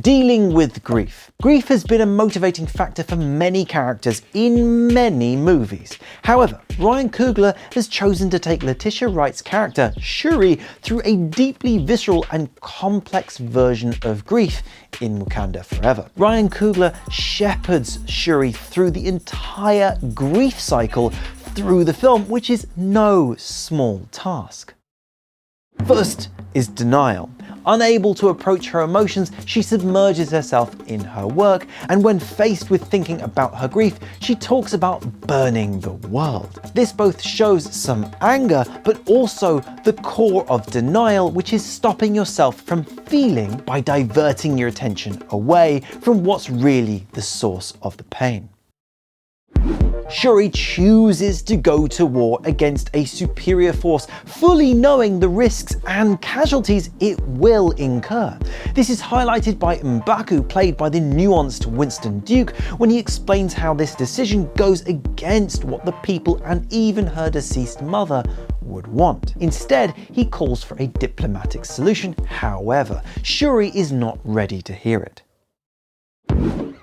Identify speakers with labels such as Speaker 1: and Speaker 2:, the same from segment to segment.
Speaker 1: Dealing with grief. Grief has been a motivating factor for many characters in many movies. However, Ryan Coogler has chosen to take Letitia Wright's character, Shuri, through a deeply visceral and complex version of grief in Wakanda Forever. Ryan Coogler shepherds Shuri through the entire grief cycle through the film, which is no small task. First is denial. Unable to approach her emotions, she submerges herself in her work, and when faced with thinking about her grief, she talks about burning the world. This both shows some anger, but also the core of denial, which is stopping yourself from feeling by diverting your attention away from what's really the source of the pain. Shuri chooses to go to war against a superior force, fully knowing the risks and casualties it will incur. This is highlighted by M'Baku, played by the nuanced Winston Duke, when he explains how this decision goes against what the people and even her deceased mother would want. Instead, he calls for a diplomatic solution. However, Shuri is not ready to hear it.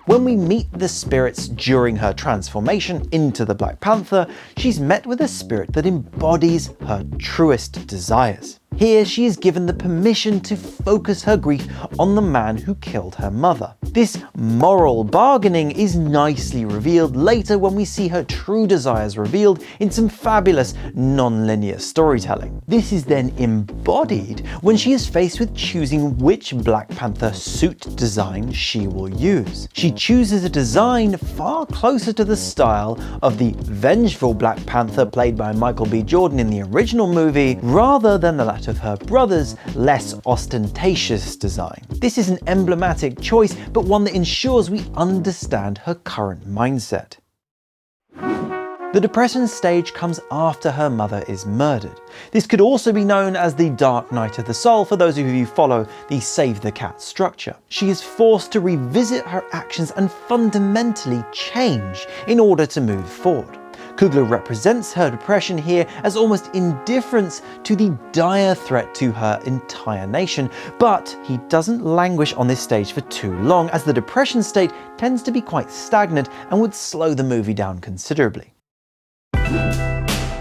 Speaker 1: When we meet the spirits during her transformation into the Black Panther, she's met with a spirit that embodies her truest desires. Here, she is given the permission to focus her grief on the man who killed her mother. This moral bargaining is nicely revealed later when we see her true desires revealed in some fabulous non-linear storytelling. This is then embodied when she is faced with choosing which Black Panther suit design she will use. She chooses a design far closer to the style of the vengeful Black Panther played by Michael B. Jordan in the original movie, rather than that of her brother's less ostentatious design. This is an emblematic choice, but one that ensures we understand her current mindset. The depression stage comes after her mother is murdered. This could also be known as the Dark Night of the Soul for those of you who follow the Save the Cat structure. She is forced to revisit her actions and fundamentally change in order to move forward. Coogler represents her depression here as almost indifference to the dire threat to her entire nation, but he doesn't languish on this stage for too long, as the depression state tends to be quite stagnant and would slow the movie down considerably.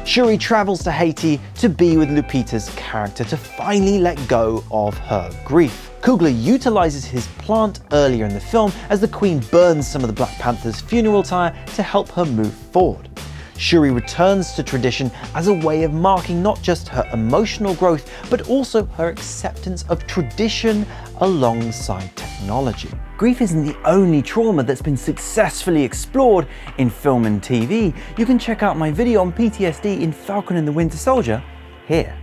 Speaker 1: Shuri travels to Haiti to be with Lupita's character to finally let go of her grief. Coogler utilizes his plant earlier in the film as the Queen burns some of the Black Panther's funeral attire to help her move forward. Shuri returns to tradition as a way of marking not just her emotional growth, but also her acceptance of tradition alongside technology. Grief isn't the only trauma that's been successfully explored in film and TV. You can check out my video on PTSD in Falcon and the Winter Soldier here.